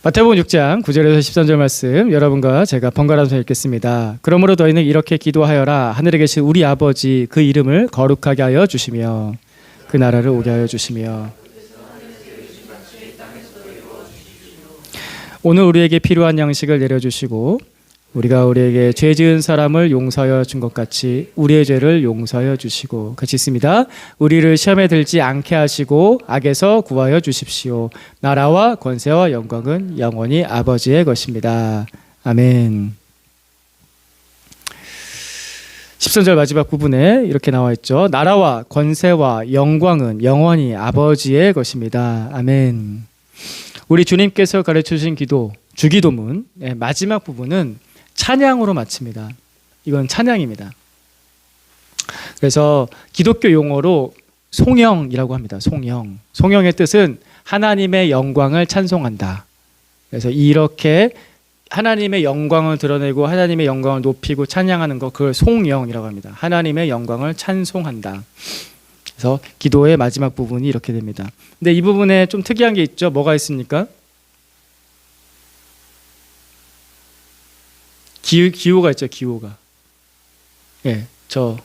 마태복음 6장 9절에서 13절 말씀 여러분과 제가 번갈아서 읽겠습니다. 그러므로 너희는 이렇게 기도하여라. 하늘에 계신 우리 아버지 그 이름을 거룩하게 하여 주시며 그 나라를 오게 하여 주시며 오늘 우리에게 필요한 양식을 내려주시고 우리가 우리에게 죄 지은 사람을 용서하여 준 것 같이 우리의 죄를 용서하여 주시고 같이 있습니다. 우리를 시험에 들지 않게 하시고 악에서 구하여 주십시오. 나라와 권세와 영광은 영원히 아버지의 것입니다. 아멘. 13절 마지막 부분에 이렇게 나와 있죠. 나라와 권세와 영광은 영원히 아버지의 것입니다. 아멘. 우리 주님께서 가르쳐 주신 기도, 주기도문 마지막 부분은 찬양으로 마칩니다. 이건 찬양입니다. 그래서 기독교 용어로 송영이라고 합니다. 송영. 송영의 뜻은 하나님의 영광을 찬송한다. 그래서 이렇게 하나님의 영광을 드러내고 하나님의 영광을 높이고 찬양하는 것, 그걸 송영이라고 합니다. 하나님의 영광을 찬송한다. 그래서 기도의 마지막 부분이 이렇게 됩니다. 근데 이 부분에 좀 특이한 게 있죠. 뭐가 있습니까? 기호가 있죠. 기호가. 예, 저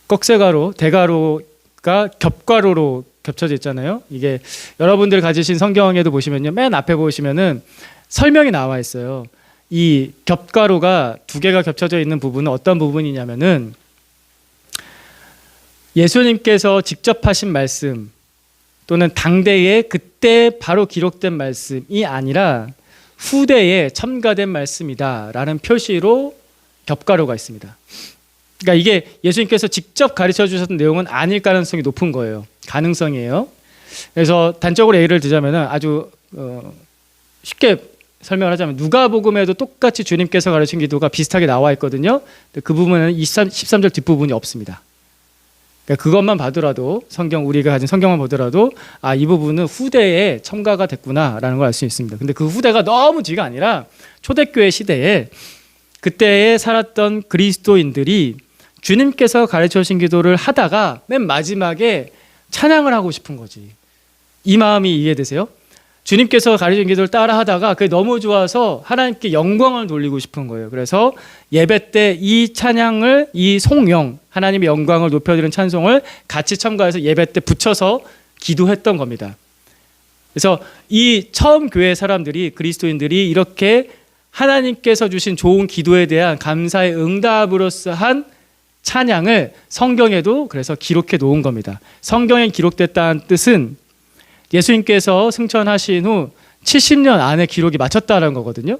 꺽쇠가루, 대가루가 겹가루로 겹쳐져 있잖아요. 이게 여러분들 가지신 성경에도 보시면요, 맨 앞에 보시면은 설명이 나와 있어요. 이 겹가루가 두 개가 겹쳐져 있는 부분은 어떤 부분이냐면은 예수님께서 직접 하신 말씀 또는 당대에 그때 바로 기록된 말씀이 아니라 후대에 첨가된 말씀이다라는 표시로 겹가루가 있습니다. 그러니까 이게 예수님께서 직접 가르쳐 주셨던 내용은 아닐 가능성이 높은 거예요. 가능성이에요. 그래서 단적으로 예를 들자면 아주 쉽게 설명을 하자면 누가복음에도 똑같이 주님께서 가르친 기도가 비슷하게 나와 있거든요. 그 부분은 13절 뒷부분이 없습니다. 그러니까 그것만 봐더라도 우리가 가진 성경만 보더라도 이 부분은 후대에 첨가가 됐구나라는 걸 알 수 있습니다. 근데 그 후대가 너무 뒤가 아니라 초대교회 시대에 그때에 살았던 그리스도인들이 주님께서 가르쳐 주신 기도를 하다가 맨 마지막에 찬양을 하고 싶은 거지. 이 마음이 이해되세요? 주님께서 가르쳐 주신 기도를 따라 하다가 그게 너무 좋아서 하나님께 영광을 돌리고 싶은 거예요. 그래서 예배 때 이 찬양을, 이 송영, 하나님의 영광을 높여드리는 찬송을 같이 첨가해서 예배 때 붙여서 기도했던 겁니다. 그래서 이 처음 교회 사람들이, 그리스도인들이 이렇게 하나님께서 주신 좋은 기도에 대한 감사의 응답으로서 한 찬양을 성경에도 그래서 기록해 놓은 겁니다. 성경에 기록됐다는 뜻은 예수님께서 승천하신 후 70년 안에 기록이 마쳤다는 거거든요.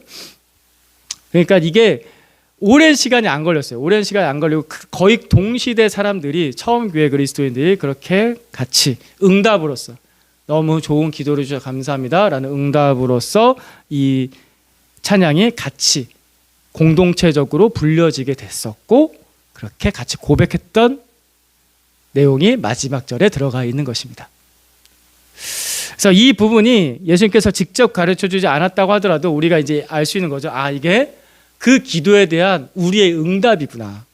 그러니까 이게 오랜 시간이 안 걸렸어요. 오랜 시간이 안 걸리고 거의 동시대 사람들이, 처음 교회 그리스도인들이 그렇게 같이 응답으로써 너무 좋은 기도를 주셔서 감사합니다 라는 응답으로써 이 찬양이 같이 공동체적으로 불려지게 됐었고 그렇게 같이 고백했던 내용이 마지막 절에 들어가 있는 것입니다. 그래서 이 부분이 예수님께서 직접 가르쳐 주지 않았다고 하더라도 우리가 이제 알 수 있는 거죠. 이게 그 기도에 대한 우리의 응답이구나.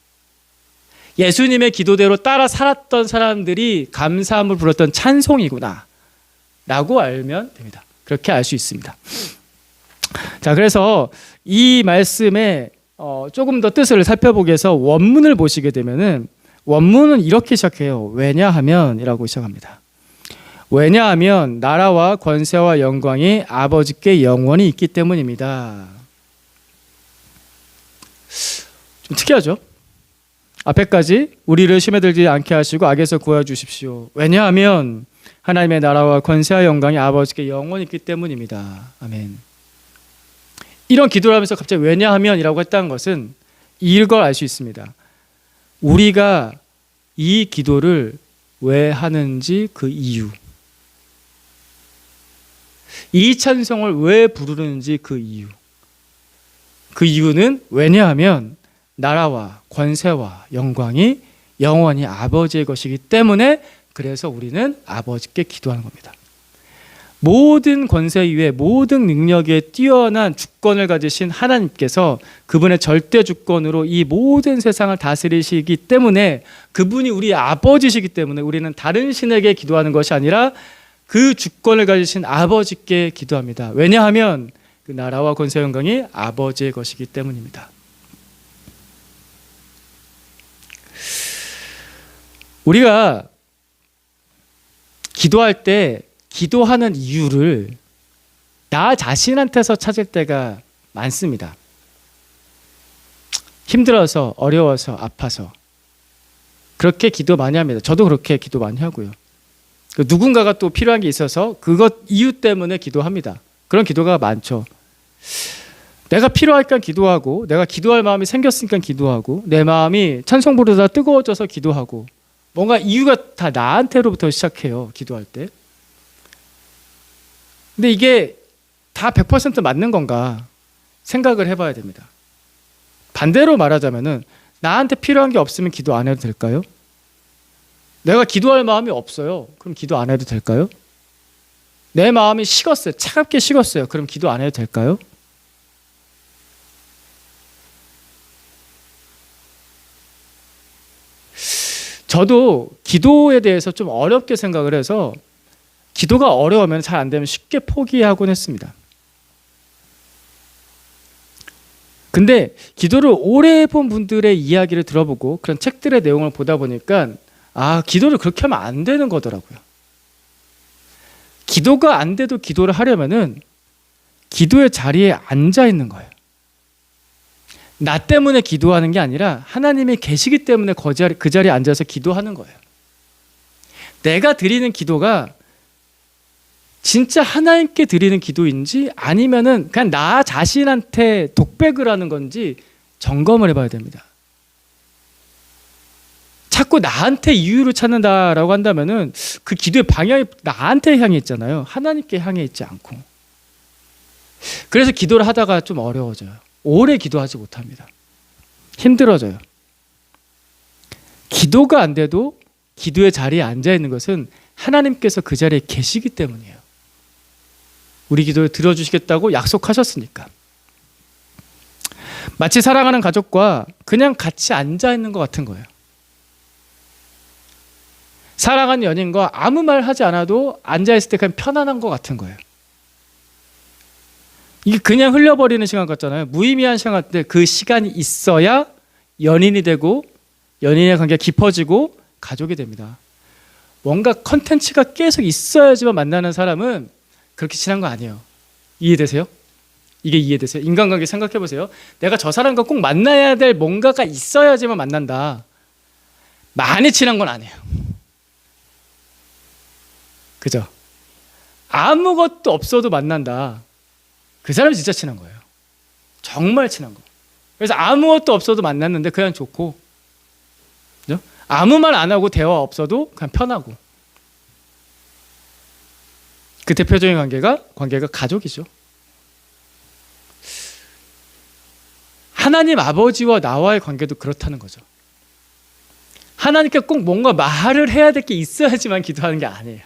예수님의 기도대로 따라 살았던 사람들이 감사함을 불렀던 찬송이구나 라고 알면 됩니다. 그렇게 알 수 있습니다. 자, 그래서 이 말씀에 조금 더 뜻을 살펴보기 위해서 원문을 보시게 되면은 원문은 이렇게 시작해요. 왜냐하면 이라고 시작합니다. 왜냐하면 나라와 권세와 영광이 아버지께 영원히 있기 때문입니다. 좀 특이하죠? 앞에까지 우리를 시험에 들지 않게 하시고 악에서 구하여 주십시오. 왜냐하면 하나님의 나라와 권세와 영광이 아버지께 영원히 있기 때문입니다. 아멘. 이런 기도를 하면서 갑자기 왜냐하면이라고 했다는 것은 이걸 알 수 있습니다. 우리가 이 기도를 왜 하는지 그 이유, 이 찬송을 왜 부르는지 그 이유, 그 이유는 왜냐하면 나라와 권세와 영광이 영원히 아버지의 것이기 때문에 그래서 우리는 아버지께 기도하는 겁니다. 모든 권세 위에 모든 능력에 뛰어난 주권을 가지신 하나님께서 그분의 절대 주권으로 이 모든 세상을 다스리시기 때문에 그분이 우리 아버지시기 때문에 우리는 다른 신에게 기도하는 것이 아니라 그 주권을 가지신 아버지께 기도합니다. 왜냐하면 그 나라와 권세 영광이 아버지의 것이기 때문입니다. 우리가 기도할 때 기도하는 이유를 나 자신한테서 찾을 때가 많습니다. 힘들어서, 어려워서, 아파서 그렇게 기도 많이 합니다. 저도 그렇게 기도 많이 하고요. 누군가가 또 필요한 게 있어서 그것 이유 때문에 기도합니다. 그런 기도가 많죠. 내가 필요하니까 기도하고, 내가 기도할 마음이 생겼으니까 기도하고, 내 마음이 찬송 부르다 뜨거워져서 기도하고, 뭔가 이유가 다 나한테로부터 시작해요, 기도할 때. 근데 이게 다 100% 맞는 건가 생각을 해봐야 됩니다. 반대로 말하자면은 나한테 필요한 게 없으면 기도 안 해도 될까요? 내가 기도할 마음이 없어요. 그럼 기도 안 해도 될까요? 내 마음이 식었어요. 차갑게 식었어요. 그럼 기도 안 해도 될까요? 저도 기도에 대해서 좀 어렵게 생각을 해서 기도가 어려우면 잘 안 되면 쉽게 포기하곤 했습니다. 근데 기도를 오래 해본 분들의 이야기를 들어보고 그런 책들의 내용을 보다 보니까 기도를 그렇게 하면 안 되는 거더라고요. 기도가 안 돼도 기도를 하려면은 기도의 자리에 앉아 있는 거예요. 나 때문에 기도하는 게 아니라 하나님이 계시기 때문에 그 자리에 앉아서 기도하는 거예요. 내가 드리는 기도가 진짜 하나님께 드리는 기도인지 아니면은 그냥 나 자신한테 독백을 하는 건지 점검을 해봐야 됩니다. 자꾸 나한테 이유를 찾는다라고 한다면은 그 기도의 방향이 나한테 향해 있잖아요. 하나님께 향해 있지 않고. 그래서 기도를 하다가 좀 어려워져요. 오래 기도하지 못합니다. 힘들어져요. 기도가 안 돼도 기도의 자리에 앉아 있는 것은 하나님께서 그 자리에 계시기 때문이에요. 우리 기도를 들어주시겠다고 약속하셨으니까. 마치 사랑하는 가족과 그냥 같이 앉아 있는 것 같은 거예요. 사랑하는 연인과 아무 말 하지 않아도 앉아 있을 때 그냥 편안한 것 같은 거예요. 이게 그냥 흘려버리는 시간 같잖아요. 무의미한 시간 같은데 그 시간이 있어야 연인이 되고 연인의 관계가 깊어지고 가족이 됩니다. 뭔가 컨텐츠가 계속 있어야지만 만나는 사람은 그렇게 친한 거 아니에요. 이해되세요? 이게 이해되세요? 인간관계 생각해 보세요. 내가 저 사람과 꼭 만나야 될 뭔가가 있어야지만 만난다. 많이 친한 건 아니에요. 그죠? 아무것도 없어도 만난다. 그 사람이 진짜 친한 거예요. 정말 친한 거. 그래서 아무것도 없어도 만났는데 그냥 좋고, 그죠? 아무 말 안 하고 대화 없어도 그냥 편하고. 그 대표적인 관계가 가족이죠. 하나님 아버지와 나와의 관계도 그렇다는 거죠. 하나님께 꼭 뭔가 말을 해야 될 게 있어야지만 기도하는 게 아니에요.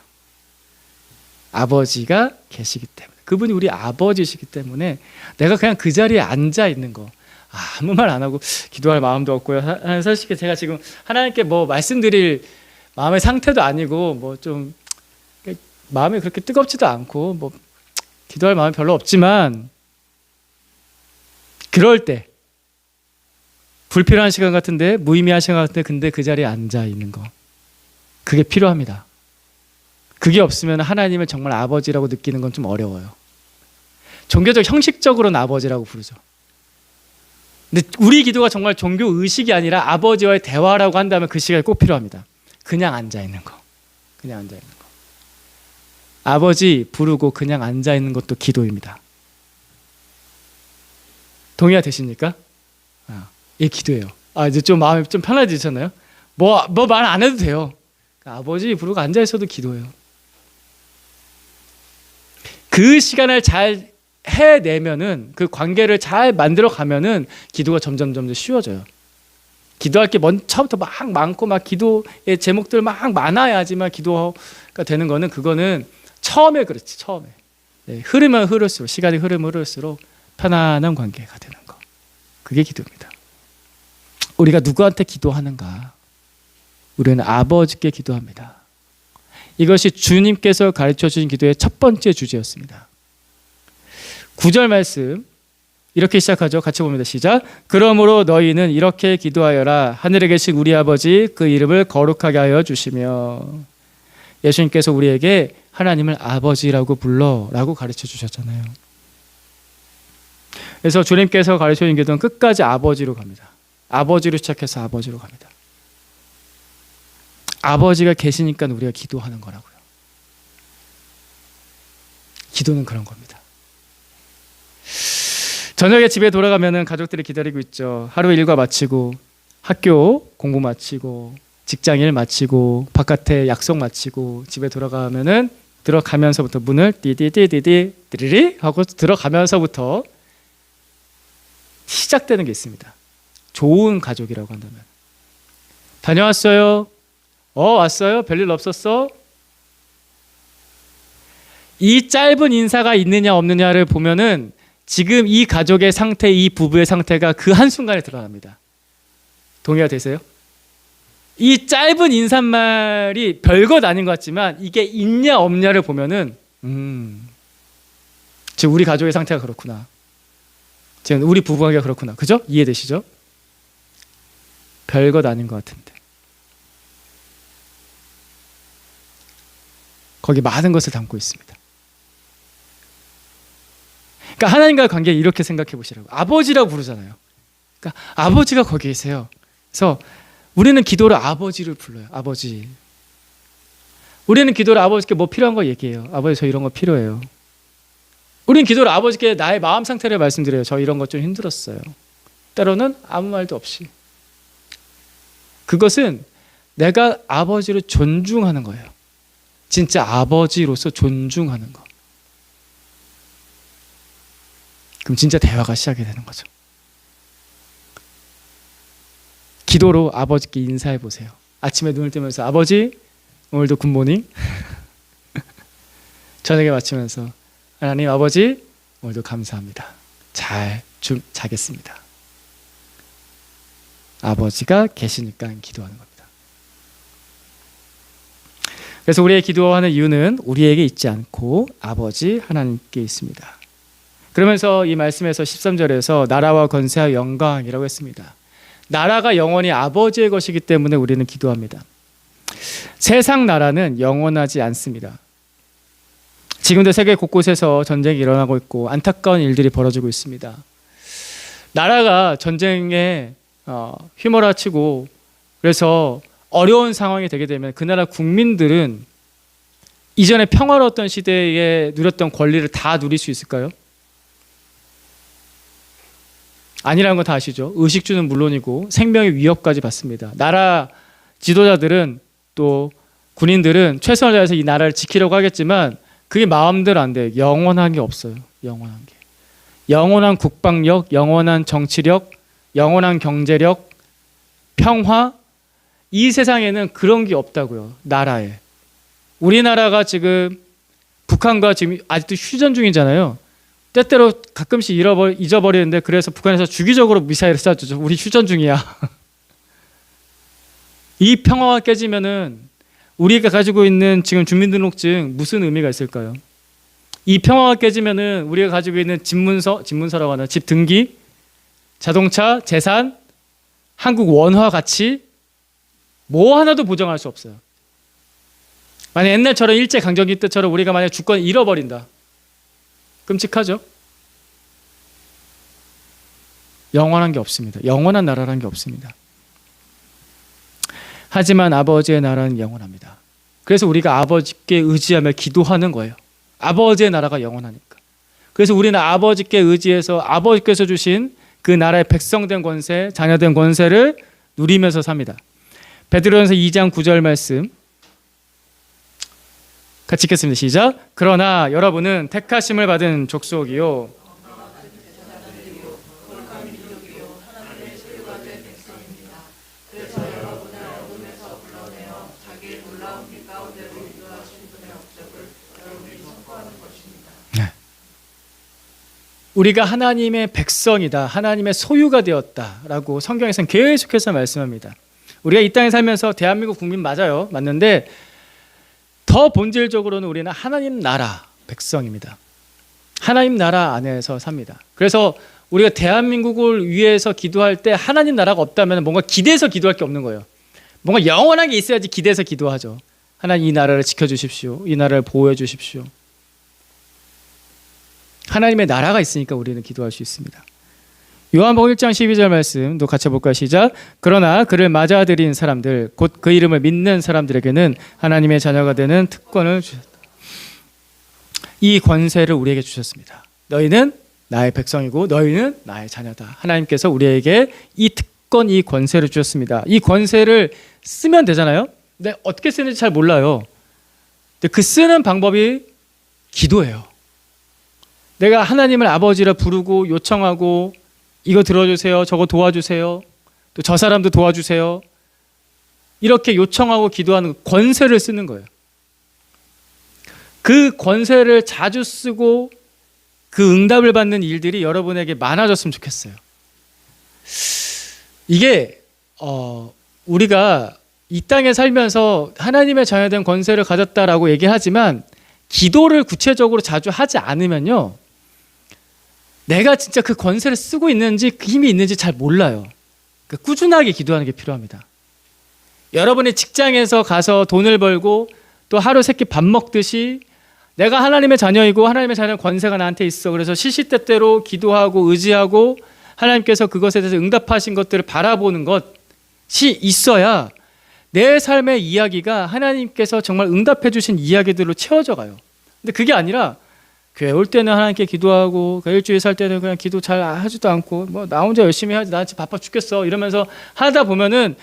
아버지가 계시기 때문에, 그분이 우리 아버지시기 때문에 내가 그냥 그 자리에 앉아 있는 거, 아무 말 안 하고 기도할 마음도 없고요. 사실 제가 지금 하나님께 뭐 말씀드릴 마음의 상태도 아니고 뭐 좀 마음이 그렇게 뜨겁지도 않고 뭐 기도할 마음이 별로 없지만, 그럴 때 불필요한 시간 같은데, 무의미한 시간 같은데, 근데 그 자리에 앉아 있는 거, 그게 필요합니다. 그게 없으면 하나님을 정말 아버지라고 느끼는 건 좀 어려워요. 종교적 형식적으로는 아버지라고 부르죠. 근데 우리 기도가 정말 종교 의식이 아니라 아버지와의 대화라고 한다면 그 시간이 꼭 필요합니다. 그냥 앉아 있는 거. 그냥 앉아 있는 거. 아버지 부르고 그냥 앉아 있는 것도 기도입니다. 동의가 되십니까? 이게 기도예요. 이제 좀 마음이 좀 편해지셨나요? 뭐 말 안 해도 돼요. 아버지 부르고 앉아 있어도 기도예요. 그 시간을 잘 해내면은, 그 관계를 잘 만들어 가면은 기도가 점점 쉬워져요. 기도할 게 처음부터 막 많고 막 기도의 제목들 막 많아야지만 기도가 되는 거는, 그거는 처음에 그렇지, 처음에. 네, 흐르면 흐를수록, 시간이 흐르면 흐를수록 편안한 관계가 되는 거. 그게 기도입니다. 우리가 누구한테 기도하는가? 우리는 아버지께 기도합니다. 이것이 주님께서 가르쳐 주신 기도의 첫 번째 주제였습니다. 9절 말씀 이렇게 시작하죠. 같이 봅니다. 시작. 그러므로 너희는 이렇게 기도하여라. 하늘에 계신 우리 아버지 그 이름을 거룩하게 하여 주시며. 예수님께서 우리에게 하나님을 아버지라고 불러라고 가르쳐 주셨잖아요. 그래서 주님께서 가르쳐 주신 기도는 끝까지 아버지로 갑니다. 아버지로 시작해서 아버지로 갑니다. 아버지가 계시니까 우리가 기도하는 거라고요. 기도는 그런 겁니다. 저녁에 집에 돌아가면은 가족들이 기다리고 있죠. 하루 일과 마치고 학교 공부 마치고 직장 일 마치고 바깥에 약속 마치고 집에 돌아가면은 들어가면서부터 문을 띠디디디디 띠리리 하고 들어가면서부터 시작되는 게 있습니다. 좋은 가족이라고 한다면 다녀왔어요? 왔어요? 별일 없었어? 이 짧은 인사가 있느냐 없느냐를 보면은 지금 이 가족의 상태, 이 부부의 상태가 그 한순간에 드러납니다. 동의가 되세요? 이 짧은 인사말이 별것 아닌 것 같지만 이게 있냐 없냐를 보면은 지금 우리 가족의 상태가 그렇구나. 지금 우리 부부관계가 그렇구나. 그죠? 이해되시죠? 별것 아닌 것 같은데 거기 많은 것을 담고 있습니다. 그러니까 하나님과의 관계를 이렇게 생각해 보시라고. 아버지라고 부르잖아요. 그러니까 아버지가 거기 계세요. 그래서 우리는 기도를 아버지를 불러요. 아버지. 우리는 기도를 아버지께 뭐 필요한 거 얘기해요. 아버지 저 이런 거 필요해요. 우리는 기도를 아버지께 나의 마음 상태를 말씀드려요. 저 이런 것 좀 힘들었어요. 때로는 아무 말도 없이. 그것은 내가 아버지를 존중하는 거예요. 진짜 아버지로서 존중하는 거. 그럼 진짜 대화가 시작이 되는 거죠. 기도로 아버지께 인사해 보세요. 아침에 눈을 뜨면서 아버지 오늘도 굿모닝. 저녁에 마치면서 하나님 아버지 오늘도 감사합니다. 잘 좀 자겠습니다. 아버지가 계시니까 기도하는 겁니다. 그래서 우리의 기도하는 이유는 우리에게 있지 않고 아버지 하나님께 있습니다. 그러면서 이 말씀에서 13절에서 나라와 권세와 영광이라고 했습니다. 나라가 영원히 아버지의 것이기 때문에 우리는 기도합니다. 세상 나라는 영원하지 않습니다. 지금도 세계 곳곳에서 전쟁이 일어나고 있고 안타까운 일들이 벌어지고 있습니다. 나라가 전쟁에 휘몰아치고 그래서 어려운 상황이 되게 되면 그 나라 국민들은 이전에 평화로웠던 시대에 누렸던 권리를 다 누릴 수 있을까요? 아니라는 거 다 아시죠? 의식주는 물론이고 생명의 위협까지 받습니다. 나라 지도자들은 또 군인들은 최선을 다해서 이 나라를 지키려고 하겠지만 그게 마음대로 안 돼요. 영원한 게 없어요. 영원한 게. 영원한 국방력, 영원한 정치력, 영원한 경제력, 평화, 이 세상에는 그런 게 없다고요. 나라에. 우리나라가 지금 북한과 지금 아직도 휴전 중이잖아요. 때때로 가끔씩 잊어버리는데 그래서 북한에서 주기적으로 미사일을 쏴주죠. 우리 휴전 중이야. 이 평화가 깨지면은 우리가 가지고 있는 지금 주민등록증 무슨 의미가 있을까요? 이 평화가 깨지면은 우리가 가지고 있는 집문서라고 하나 집 등기, 자동차, 재산, 한국 원화 가치 뭐 하나도 보장할 수 없어요. 만약 옛날처럼 일제강점기 때처럼 우리가 만약 주권을 잃어버린다. 끔찍하죠? 영원한 게 없습니다. 영원한 나라라는 게 없습니다. 하지만 아버지의 나라는 영원합니다. 그래서 우리가 아버지께 의지하며 기도하는 거예요. 아버지의 나라가 영원하니까. 그래서 우리는 아버지께 의지해서 아버지께서 주신 그 나라의 백성된 권세, 자녀된 권세를 누리면서 삽니다. 베드로전서 2장 9절 말씀 같이 읽겠습니다. 시작. 그러나 여러분은 택하심을 받은 족속이요 우리가 하나님의 백성이다. 하나님의 소유가 되었다라고 성경에서는 계속해서 말씀합니다. 우리가 이 땅에 살면서 대한민국 국민 맞아요. 맞는데 더 본질적으로는 우리는 하나님 나라 백성입니다. 하나님 나라 안에서 삽니다. 그래서 우리가 대한민국을 위해서 기도할 때 하나님 나라가 없다면 뭔가 기대해서 기도할 게 없는 거예요. 뭔가 영원한 게 있어야지 기대해서 기도하죠. 하나님 이 나라를 지켜주십시오. 이 나라를 보호해 주십시오. 하나님의 나라가 있으니까 우리는 기도할 수 있습니다. 요한복음 1장 12절 말씀도 같이 볼까요? 시작. 그러나 그를 맞아들인 사람들 곧 그 이름을 믿는 사람들에게는 하나님의 자녀가 되는 특권을 주셨다. 이 권세를 우리에게 주셨습니다. 너희는 나의 백성이고 너희는 나의 자녀다. 하나님께서 우리에게 이 특권, 이 권세를 주셨습니다. 이 권세를 쓰면 되잖아요. 근데 어떻게 쓰는지 잘 몰라요. 근데 그 쓰는 방법이 기도예요. 내가 하나님을 아버지라 부르고 요청하고 이거 들어주세요. 저거 도와주세요. 또 저 사람도 도와주세요. 이렇게 요청하고 기도하는 권세를 쓰는 거예요. 그 권세를 자주 쓰고 그 응답을 받는 일들이 여러분에게 많아졌으면 좋겠어요. 이게 우리가 이 땅에 살면서 하나님의 자녀된 권세를 가졌다라고 얘기하지만 기도를 구체적으로 자주 하지 않으면요, 내가 진짜 그 권세를 쓰고 있는지 그 힘이 있는지 잘 몰라요. 그러니까 꾸준하게 기도하는 게 필요합니다. 여러분이 직장에서 가서 돈을 벌고 또 하루 세끼 밥 먹듯이 내가 하나님의 자녀이고 하나님의 자녀의 권세가 나한테 있어. 그래서 시시때때로 기도하고 의지하고 하나님께서 그것에 대해서 응답하신 것들을 바라보는 것이 있어야 내 삶의 이야기가 하나님께서 정말 응답해 주신 이야기들로 채워져 가요. 근데 그게 아니라 교회 올 때는 하나님께 기도하고 일주일 살 때는 그냥 기도 잘 하지도 않고 뭐 나 혼자 열심히 해야지 나 지금 바빠 죽겠어 이러면서 하다 보면은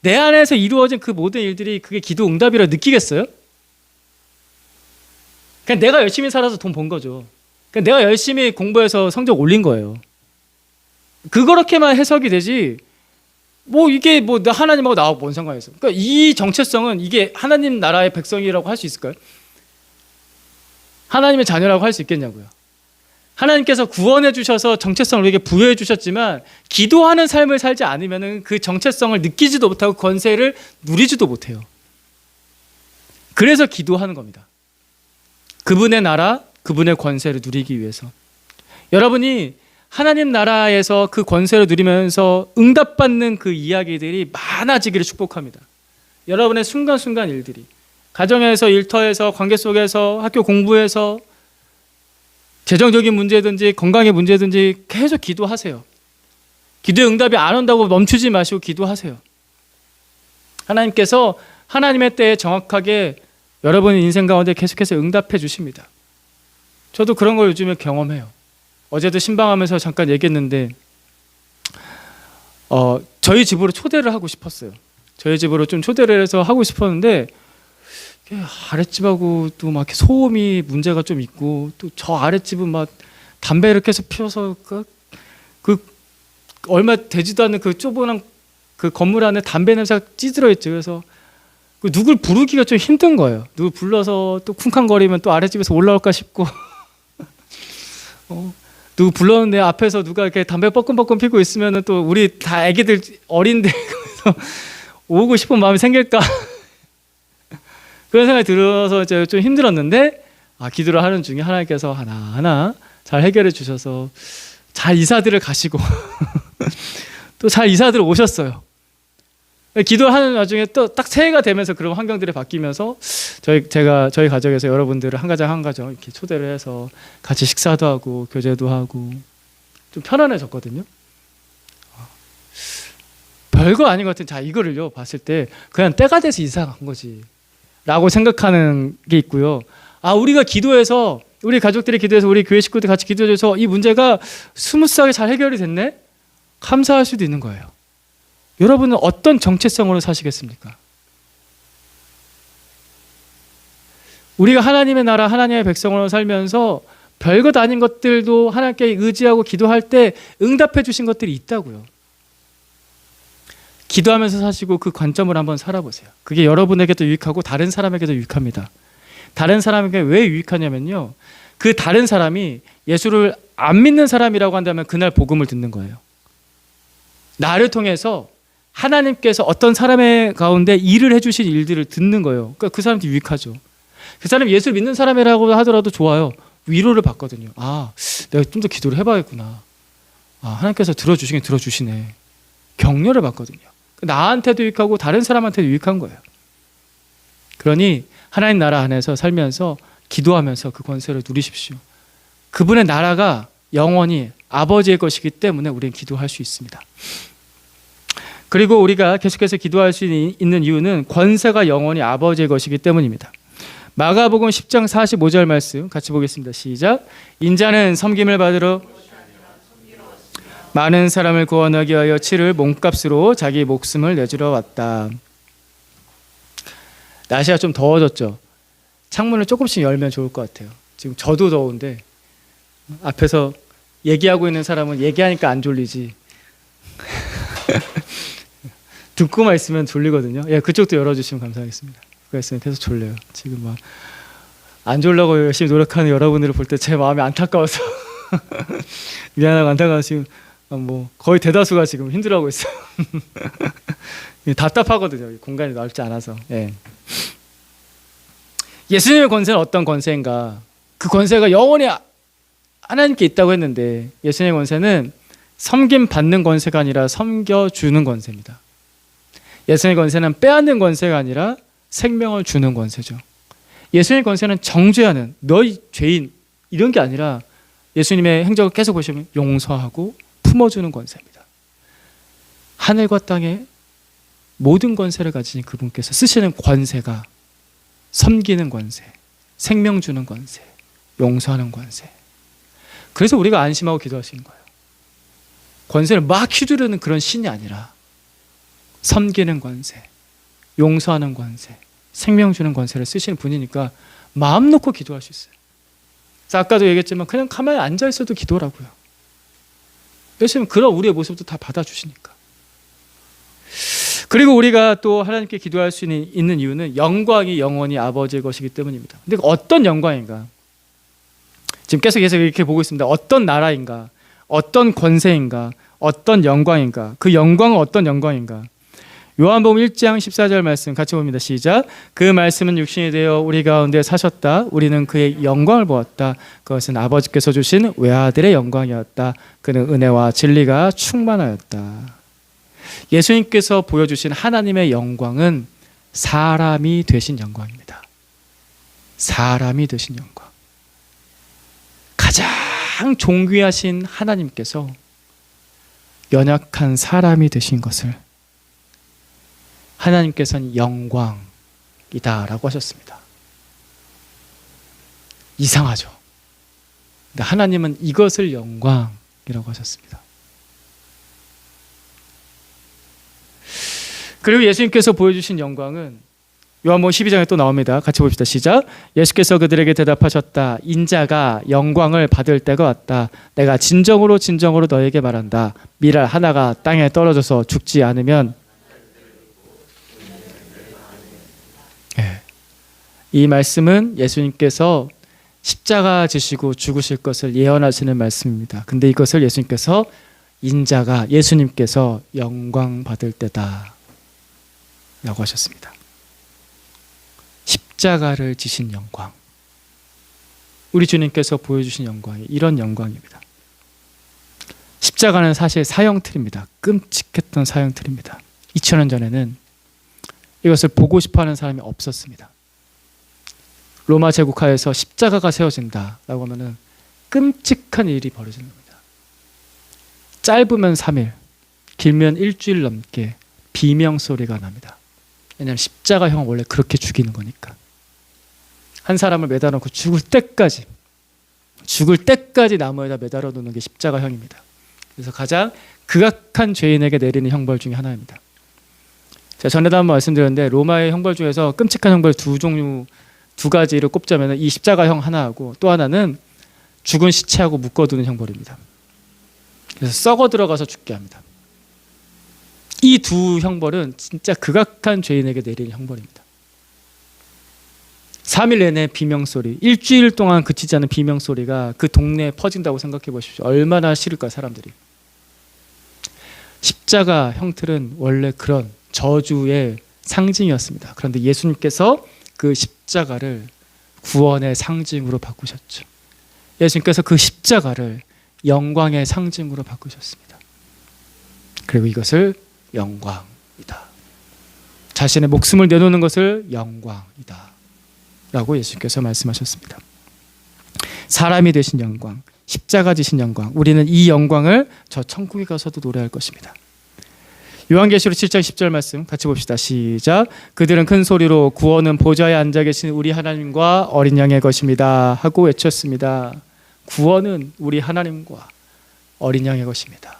내 안에서 이루어진 그 모든 일들이 그게 기도 응답이라 느끼겠어요? 그냥 내가 열심히 살아서 돈 번 거죠. 그냥 내가 열심히 공부해서 성적 올린 거예요. 그렇게만 해석이 되지 뭐 이게 뭐 하나님하고 나하고 뭔 상관이 있어. 그러니까 이 정체성은 이게 하나님 나라의 백성이라고 할 수 있을까요? 하나님의 자녀라고 할 수 있겠냐고요. 하나님께서 구원해 주셔서 정체성을 우리에게 부여해 주셨지만 기도하는 삶을 살지 않으면 그 정체성을 느끼지도 못하고 권세를 누리지도 못해요. 그래서 기도하는 겁니다. 그분의 나라, 그분의 권세를 누리기 위해서. 여러분이 하나님 나라에서 그 권세를 누리면서 응답받는 그 이야기들이 많아지기를 축복합니다. 여러분의 순간순간 일들이 가정에서, 일터에서, 관계 속에서, 학교 공부에서 재정적인 문제든지 건강의 문제든지 계속 기도하세요. 기도의 응답이 안 온다고 멈추지 마시고 기도하세요. 하나님께서 하나님의 때에 정확하게 여러분의 인생 가운데 계속해서 응답해 주십니다. 저도 그런 걸 요즘에 경험해요. 어제도 신방하면서 잠깐 얘기했는데 저희 집으로 초대를 하고 싶었어요. 저희 집으로 좀 초대를 해서 하고 싶었는데 아랫집하고 또 막 소음이 문제가 좀 있고 또 저 아랫집은 막 담배를 계속 피워서 그 얼마 되지도 않는 그 좁은 그 건물 안에 담배 냄새가 찌들어 있죠. 그래서 누굴 부르기가 좀 힘든 거예요. 누굴 불러서 또 쿵쾅거리면 또 아랫집에서 올라올까 싶고 누구 불렀는데 앞에서 누가 이렇게 담배 뻐끔뻐끔 피고 있으면 또 우리 다 애기들 어린데 그래서 오고 싶은 마음이 생길까 그런 생각이 들어서 이제 좀 힘들었는데 기도를 하는 중에 하나님께서 하나하나 잘 해결해 주셔서 잘 이사들을 가시고 또 잘 이사들 오셨어요. 기도하는 와중에 또 딱 새해가 되면서 그런 환경들이 바뀌면서 저희 가정에서 여러분들을 한 가정 한 가정 이렇게 초대를 해서 같이 식사도 하고 교제도 하고 좀 편안해졌거든요. 별거 아닌 것 같은 자 이거를요 봤을 때 그냥 때가 돼서 이사 간 거지 라고 생각하는 게 있고요. 우리가 기도해서 우리 가족들이 기도해서 우리 교회 식구들 같이 기도해서 이 문제가 스무스하게 잘 해결이 됐네? 감사할 수도 있는 거예요. 여러분은 어떤 정체성으로 사시겠습니까? 우리가 하나님의 나라, 하나님의 백성으로 살면서 별것 아닌 것들도 하나님께 의지하고 기도할 때 응답해 주신 것들이 있다고요. 기도하면서 사시고 그 관점을 한번 살아보세요. 그게 여러분에게도 유익하고 다른 사람에게도 유익합니다. 다른 사람에게 왜 유익하냐면요. 그 다른 사람이 예수를 안 믿는 사람이라고 한다면 그날 복음을 듣는 거예요. 나를 통해서 하나님께서 어떤 사람의 가운데 일을 해주신 일들을 듣는 거예요. 그러니까 그 사람한테 유익하죠. 그 사람이 예수를 믿는 사람이라고 하더라도 좋아요. 위로를 받거든요. 아, 내가 좀 더 기도를 해봐야겠구나. 아, 하나님께서 들어주시긴 들어주시네. 격려를 받거든요. 나한테도 유익하고 다른 사람한테도 유익한 거예요. 그러니 하나님 나라 안에서 살면서 기도하면서 그 권세를 누리십시오. 그분의 나라가 영원히 아버지의 것이기 때문에 우리는 기도할 수 있습니다. 그리고 우리가 계속해서 기도할 수 있는 이유는 권세가 영원히 아버지의 것이기 때문입니다. 마가복음 10장 45절 말씀 같이 보겠습니다. 시작. 인자는 섬김을 받으러 많은 사람을 구원하기 위하여 치를 몸값으로 자기 목숨을 내주러 왔다. 날씨가 좀 더워졌죠. 창문을 조금씩 열면 좋을 것 같아요. 지금 저도 더운데 앞에서 얘기하고 있는 사람은 얘기하니까 안 졸리지. 듣고만 있으면 졸리거든요. 예, 그쪽도 열어주시면 감사하겠습니다. 그거 있으면 계속 졸려요. 지금 막 안 졸라고 열심히 노력하는 여러분들을 볼 때 제 마음이 안타까워서 미안하고 안타까워서 지금 뭐 거의 대다수가 지금 힘들어하고 있어요. 답답하거든요. 공간이 넓지 않아서. 예. 예수님의 권세는 어떤 권세인가? 그 권세가 영원히 하나님께 있다고 했는데 예수님의 권세는 섬김 받는 권세가 아니라 섬겨주는 권세입니다. 예수님의 권세는 빼앗는 권세가 아니라 생명을 주는 권세죠. 예수님의 권세는 정죄하는 너희 죄인 이런 게 아니라 예수님의 행적을 계속 보시면 용서하고 품어주는 권세입니다. 하늘과 땅의 모든 권세를 가지신 그분께서 쓰시는 권세가 섬기는 권세, 생명 주는 권세, 용서하는 권세. 그래서 우리가 안심하고 기도하시는 거예요. 권세를 막 휘두르는 그런 신이 아니라 섬기는 권세, 용서하는 권세, 생명 주는 권세를 쓰시는 분이니까 마음 놓고 기도할 수 있어요. 그래서 아까도 얘기했지만 그냥 가만히 앉아 있어도 기도라고요. 예수님은 그런 우리의 모습도 다 받아주시니까. 그리고 우리가 또 하나님께 기도할 수 있는 이유는 영광이 영원히 아버지의 것이기 때문입니다. 근데 어떤 영광인가? 지금 계속 이렇게 보고 있습니다. 어떤 나라인가? 어떤 권세인가? 어떤 영광인가? 그 영광은 어떤 영광인가? 요한복음 1장 14절 말씀 같이 봅니다. 시작. 그 말씀은 육신이 되어 우리 가운데 사셨다. 우리는 그의 영광을 보았다. 그것은 아버지께서 주신 외아들의 영광이었다. 그는 은혜와 진리가 충만하였다. 예수님께서 보여주신 하나님의 영광은 사람이 되신 영광입니다. 사람이 되신 영광. 가장 존귀하신 하나님께서 연약한 사람이 되신 것을 하나님께서는 영광이다라고 하셨습니다. 이상하죠. 근데 하나님은 이것을 영광이라고 하셨습니다. 그리고 예수님께서 보여주신 영광은 요한복음 12장에 또 나옵니다. 같이 봅시다. 시작. 예수께서 그들에게 대답하셨다. 인자가 영광을 받을 때가 왔다. 내가 진정으로 너에게 말한다. 밀알 하나가 땅에 떨어져서 죽지 않으면 이 말씀은 예수님께서 십자가 지시고 죽으실 것을 예언하시는 말씀입니다. 근데 이것을 예수님께서 인자가 예수님께서 영광 받을 때다 라고 하셨습니다. 십자가를 지신 영광. 우리 주님께서 보여주신 영광이 이런 영광입니다. 십자가는 사실 사형틀입니다. 끔찍했던 사형틀입니다. 2000년 전에는 이것을 보고 싶어하는 사람이 없었습니다. 로마 제국하에서 십자가가 세워진다라고 하면은 끔찍한 일이 벌어지는 겁니다. 짧으면 3일, 길면 일주일 넘게 비명소리가 납니다. 왜냐하면 십자가형은 원래 그렇게 죽이는 거니까. 한 사람을 매달아놓고 죽을 때까지 나무에다 매달아 놓는 게 십자가형입니다. 그래서 가장 극악한 죄인에게 내리는 형벌 중에 하나입니다. 제가 전에도 한번 말씀드렸는데 로마의 형벌 중에서 끔찍한 형벌 두 가지를 꼽자면 이 십자가형 하나하고 또 하나는 죽은 시체하고 묶어두는 형벌입니다. 그래서 썩어 들어가서 죽게 합니다. 이 두 형벌은 진짜 극악한 죄인에게 내리는 형벌입니다. 3일 내내 비명소리, 일주일 동안 그치지 않은 비명소리가 그 동네에 퍼진다고 생각해 보십시오. 얼마나 싫을까 사람들이. 십자가 형틀은 원래 그런 저주의 상징이었습니다. 그런데 예수님께서 그 십자가를 구원의 상징으로 바꾸셨죠. 예수님께서 그 십자가를 영광의 상징으로 바꾸셨습니다. 그리고 이것을 영광이다. 자신의 목숨을 내놓는 것을 영광이다 라고 예수님께서 말씀하셨습니다. 사람이 되신 영광, 십자가 지신 영광, 우리는 이 영광을 저 천국에 가서도 노래할 것입니다. 요한계시록 7장 10절 말씀 같이 봅시다. 시작. 그들은 큰 소리로 구원은 보좌에 앉아 계신 우리 하나님과 어린 양의 것입니다 하고 외쳤습니다. 구원은 우리 하나님과 어린 양의 것입니다.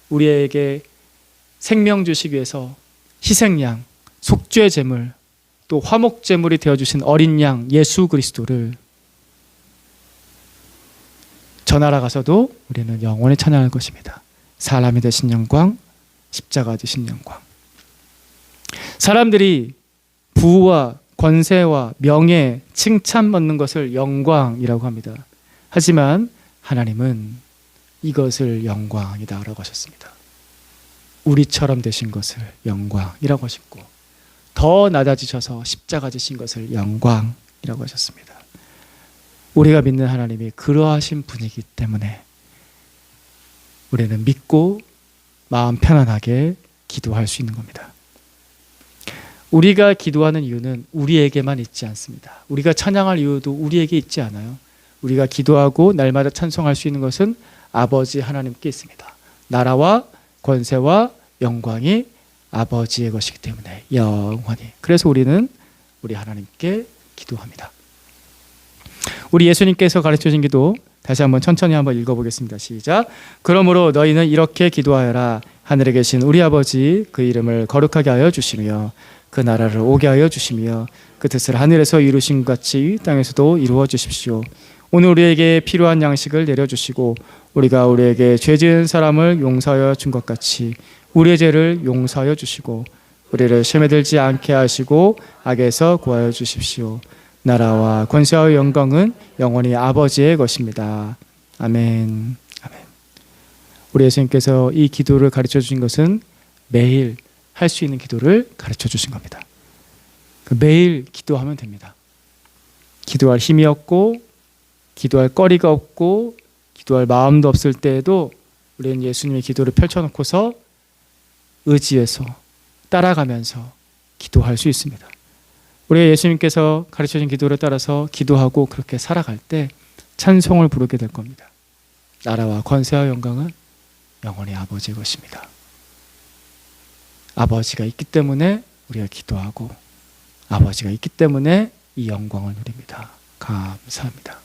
우리에게 생명 주시기 위해서 희생양, 속죄 제물, 또 화목 제물이 되어주신 어린 양 예수 그리스도를 저 나라 가서도 우리는 영원히 찬양할 것입니다. 사람이 되신 영광, 십자가 되신 영광. 사람들이 부와 권세와 명예, 칭찬 받는 것을 영광이라고 합니다. 하지만 하나님은 이것을 영광이다라고 하셨습니다. 우리처럼 되신 것을 영광이라고 하셨고, 더 낮아지셔서 십자가 지신 것을 영광이라고 하셨습니다. 우리가 믿는 하나님이 그러하신 분이기 때문에 우리는 믿고 마음 편안하게 기도할 수 있는 겁니다. 우리가 기도하는 이유는 우리에게만 있지 않습니다. 우리가 찬양할 이유도 우리에게 있지 않아요. 우리가 기도하고 날마다 찬송할 수 있는 것은 아버지 하나님께 있습니다. 나라와 권세와 영광이 아버지의 것이기 때문에 영원히. 그래서 우리는 우리 하나님께 기도합니다. 우리 예수님께서 가르쳐주신 기도 다시 한번 천천히 한번 읽어보겠습니다. 시작. 그러므로 너희는 이렇게 기도하여라. 하늘에 계신 우리 아버지, 그 이름을 거룩하게 하여 주시며 그 나라를 오게 하여 주시며 그 뜻을 하늘에서 이루신 것 같이 땅에서도 이루어 주십시오. 오늘 우리에게 필요한 양식을 내려주시고 우리가 우리에게 죄 지은 사람을 용서하여 준 것 같이 우리의 죄를 용서하여 주시고 우리를 시험에 들지 않게 하시고 악에서 구하여 주십시오. 나라와 권세와 영광은 영원히 아버지의 것입니다. 아멘. 아멘. 우리 예수님께서 이 기도를 가르쳐 주신 것은 매일 할 수 있는 기도를 가르쳐 주신 겁니다. 매일 기도하면 됩니다. 기도할 힘이 없고 기도할 거리가 없고 기도할 마음도 없을 때에도 우리는 예수님의 기도를 펼쳐놓고서 의지해서 따라가면서 기도할 수 있습니다. 우리가 예수님께서 가르쳐준 기도를 따라서 기도하고 그렇게 살아갈 때 찬송을 부르게 될 겁니다. 나라와 권세와 영광은 영원히 아버지의 것입니다. 아버지가 있기 때문에 우리가 기도하고 아버지가 있기 때문에 이 영광을 누립니다. 감사합니다.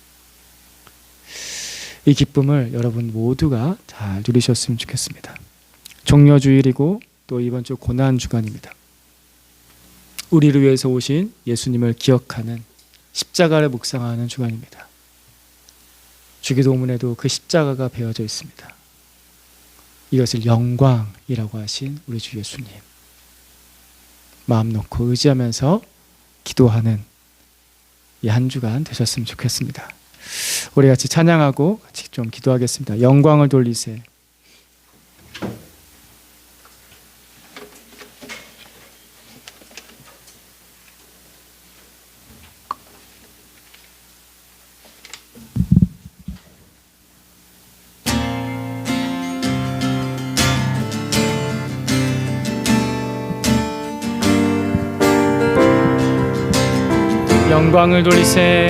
이 기쁨을 여러분 모두가 잘 누리셨으면 좋겠습니다. 종려주일이고 또 이번 주 고난주간입니다. 우리를 위해서 오신 예수님을 기억하는 십자가를 묵상하는 주간입니다. 주기도문에도 그 십자가가 베어져 있습니다. 이것을 영광이라고 하신 우리 주 예수님, 마음 놓고 의지하면서 기도하는 이 한 주간 되셨으면 좋겠습니다. 우리 같이 찬양하고 같이 좀 기도하겠습니다. 영광을 돌리세. 영광을 돌리세.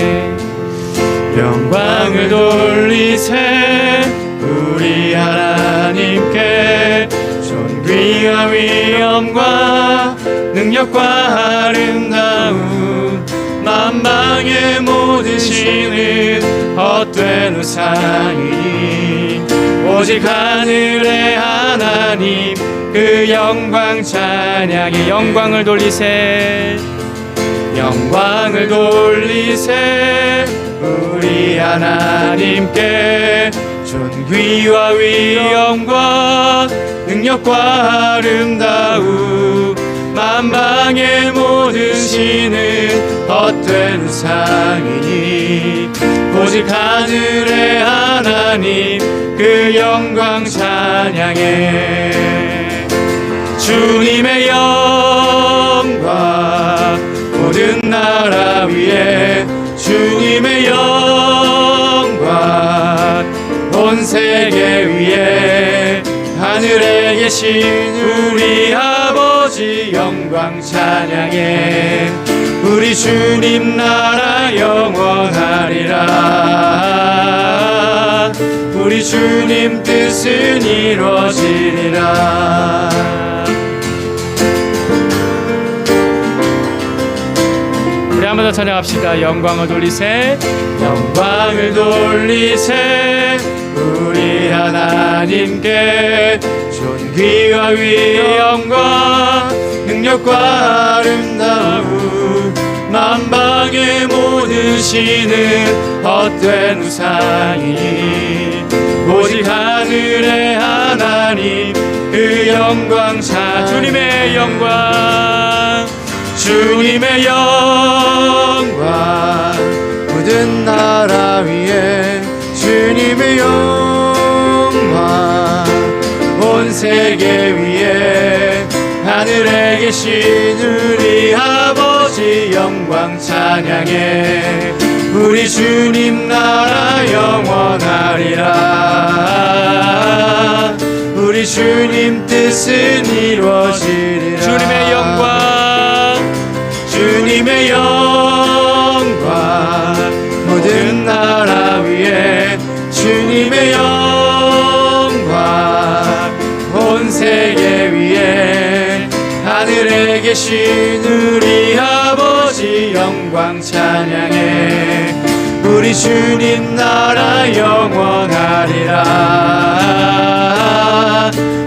영광을 돌리세. 우리 하나님께 존귀와 위엄과 능력과 아름다움 만방의 모든 신은 헛된 우상이니 오직 하늘의 하나님 그 영광 찬양에. 영광을 돌리세. 영광을 돌리세. 우리 하나님께 존귀와 위엄과 능력과 아름다움 만방의 모든 신은 헛된 우상이니 오직 하늘의 하나님 그 영광 찬양해. 주님의 영광 모든 나라 위에 주님의 영광 세계 위에 하늘에 계신 우리 아버지 영광 찬양해. 우리 주님 나라 영원하리라. 우리 주님 뜻은 이루어지리라. 우리 한 번 더 찬양합시다. 영광을 돌리세, 영광을 돌리세. 우리 하나님께 존귀와 위의 영광, 능력과 아름다움, 만방의 모든 신은 헛된 우상이 오직 하늘의 하나님 그 영광 자. 주님의 영광, 주님의 영광 모든 나라 위에 주님의 영광 온 세계 위에 하늘에 계신 우리 아버지 영광 찬양해. 우리 주님 나라 영원하리라. 우리 주님 뜻은 이루어지리라. 주님의 영광, 주님의 영광 모든 나라 위에 주님의 영광 온 세계 위에 하늘에 계신 우리 아버지 영광 찬양해. 우리 주님 나라 영원하리라.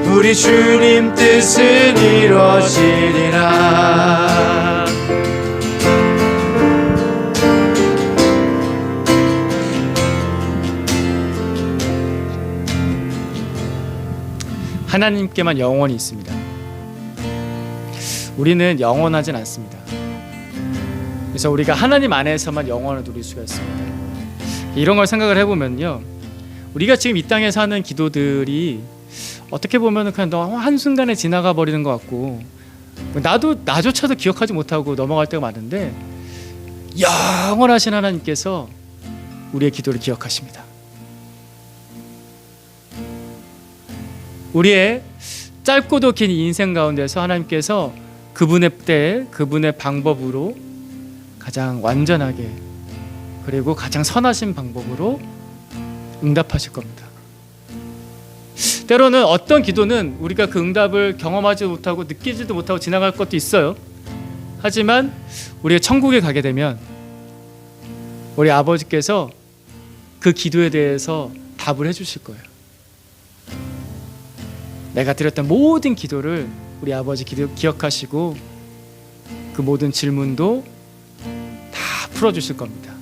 우리 주님 뜻은 이루어지리라. 하나님께만 영원이 있습니다. 우리는 영원하진 않습니다. 그래서 우리가 하나님 안에서만 영원을 누릴 수가 있습니다. 이런 걸 생각을 해보면요, 우리가 지금 이 땅에서 하는 기도들이 어떻게 보면 그냥 너무 한순간에 지나가 버리는 것 같고, 나조차도 기억하지 못하고 넘어갈 때가 많은데, 영원하신 하나님께서 우리의 기도를 기억하십니다. 우리의 짧고도 긴 인생 가운데서 하나님께서 그분의 때, 그분의 방법으로 가장 완전하게, 그리고 가장 선하신 방법으로 응답하실 겁니다. 때로는 어떤 기도는 우리가 그 응답을 경험하지 못하고 느끼지도 못하고 지나갈 것도 있어요. 하지만 우리가 천국에 가게 되면 우리 아버지께서 그 기도에 대해서 답을 해주실 거예요. 내가 드렸던 모든 기도를 우리 아버지 기억하시고 그 모든 질문도 다 풀어주실 겁니다.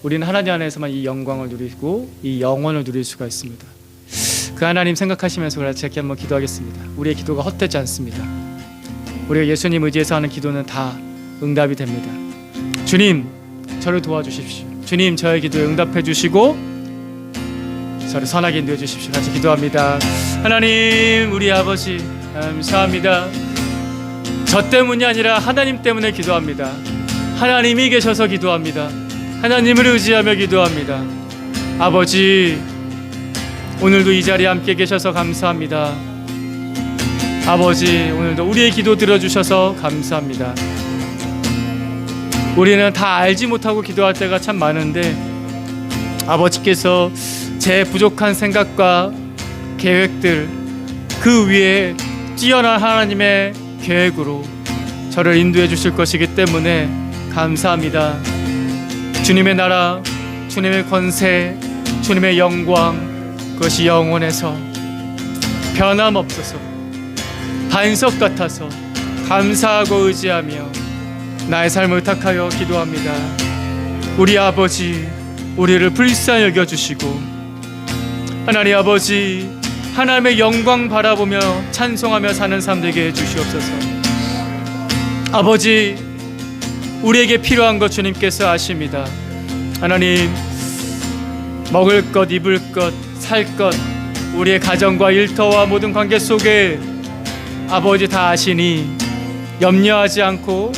우리는 하나님 안에서만 이 영광을 누리고 이 영원을 누릴 수가 있습니다. 그 하나님 생각하시면서 같이 한번 기도하겠습니다. 우리의 기도가 헛되지 않습니다. 우리가 예수님 의지해서 하는 기도는 다 응답이 됩니다. 주님, 저를 도와주십시오. 주님, 저의 기도에 응답해 주시고 저를 선하게 인도해 주십시오. 같이 기도합니다. 하나님, 우리 아버지 감사합니다. 저 때문이 아니라 하나님 때문에 기도합니다. 하나님이 계셔서 기도합니다. 하나님을 의지하며 기도합니다. 아버지, 오늘도 이 자리에 함께 계셔서 감사합니다. 아버지, 오늘도 우리의 기도 들어주셔서 감사합니다. 우리는 다 알지 못하고 기도할 때가 참 많은데 아버지께서 제 부족한 생각과 계획들 그 위에 뛰어난 하나님의 계획으로 저를 인도해 주실 것이기 때문에 감사합니다. 주님의 나라, 주님의 권세, 주님의 영광, 그것이 영원해서 변함없어서 반석 같아서 감사하고 의지하며 나의 삶을 의탁하여 기도합니다. 우리 아버지, 우리를 불쌍히 여겨주시고 하나님 아버지, 하나님의 영광 바라보며 찬송하며 사는 삶 되게 해주시옵소서. 아버지, 우리에게 필요한 것 주님께서 아십니다. 하나님, 먹을 것, 입을 것, 살 것, 우리의 가정과 일터와 모든 관계 속에 아버지 다 아시니 염려하지 않고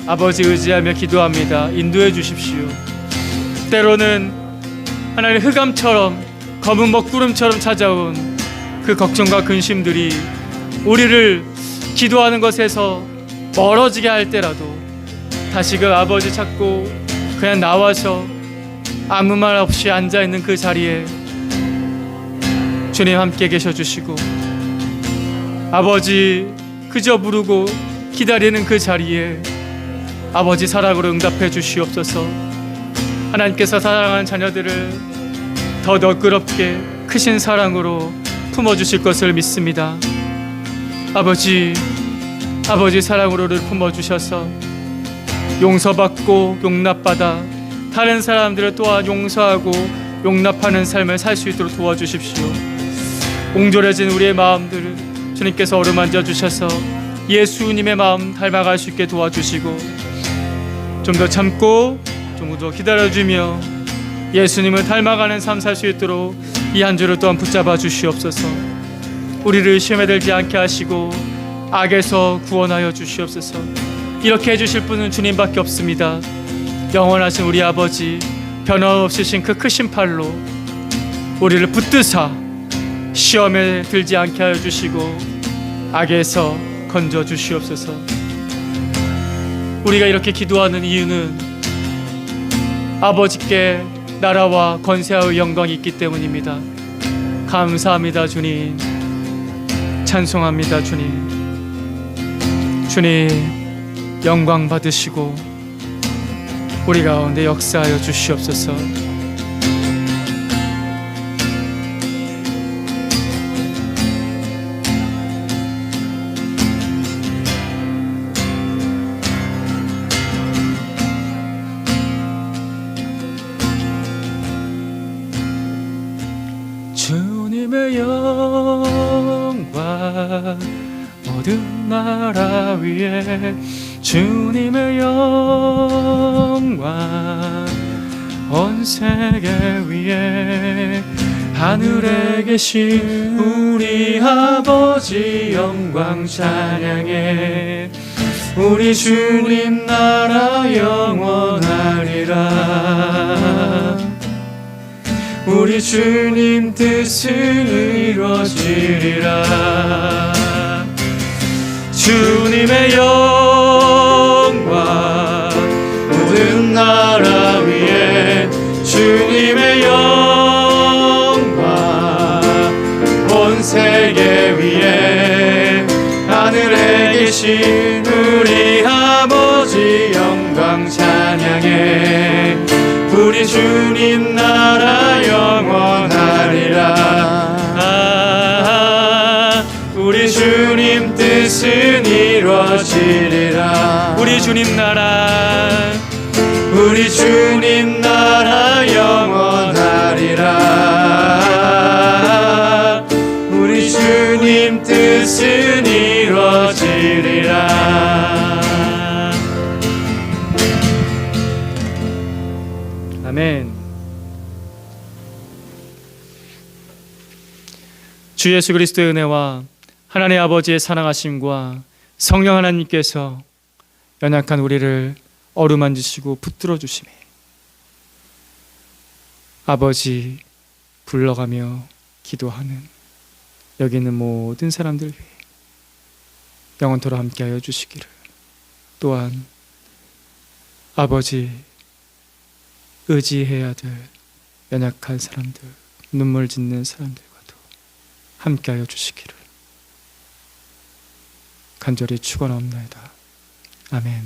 아버지 의지하며 기도합니다. 인도해 주십시오. 때로는 하나님 흑암처럼 검은 먹구름처럼 찾아온 그 걱정과 근심들이 우리를 기도하는 것에서 멀어지게 할 때라도 다시 그 아버지 찾고 그냥 나와서 아무 말 없이 앉아있는 그 자리에 주님 함께 계셔 주시고, 아버지 그저 부르고 기다리는 그 자리에 아버지 사랑으로 응답해 주시옵소서. 하나님께서 사랑하는 자녀들을 더 너그럽게 크신 사랑으로 품어주실 것을 믿습니다. 아버지 사랑으로를 품어주셔서 용서받고 용납받아 다른 사람들을 또한 용서하고 용납하는 삶을 살 수 있도록 도와주십시오. 옹졸해진 우리의 마음들을 주님께서 어루만져 주셔서 예수님의 마음 닮아갈 수 있게 도와주시고, 좀 더 참고 좀 더 기다려주며 예수님을 닮아가는 삶 살 수 있도록 이 한 주를 또한 붙잡아 주시옵소서. 우리를 시험에 들지 않게 하시고 악에서 구원하여 주시옵소서. 이렇게 해주실 분은 주님밖에 없습니다. 영원하신 우리 아버지, 변함없이 신 그 크신 팔로 우리를 붙드사 시험에 들지 않게 하여 주시고 악에서 건져 주시옵소서. 우리가 이렇게 기도하는 이유는 아버지께 나라와 권세와 영광이 있기 때문입니다. 감사합니다 주님. 찬송합니다 주님. 주님 영광 받으시고 우리 가운데 역사하여 주시옵소서. 주님의 영광 모든 나라 위에, 주님의 영광 온 세계 위에, 하늘에 계신 우리 아버지 영광 찬양해. 우리 주님 나라 영원하리라. 우리 주님 뜻은 이루어지리라. 주님의 영광 모든 나라 위에, 주님의 영광 온 세계 위에, 하늘에 계신 우리 아버지 영광 찬양해. 우리 주님 나라 영원하리라. 우리 주님 뜻은 이루어지리라. 우리 주님 나라, 우리 주님 나라 영원하리라. 우리 주님 뜻은 이루어지리라. 아멘. 주 예수 그리스도의 은혜와 하나님 아버지의 사랑하심과 성령 하나님께서 연약한 우리를 어루만지시고 붙들어 주시매 아버지 불러가며 기도하는 여기 있는 모든 사람들 위해 영원토록 함께하여 주시기를, 또한 아버지 의지해야 될 연약한 사람들, 눈물 짓는 사람들과도 함께하여 주시기를 간절히 축원하옵나이다. 아멘.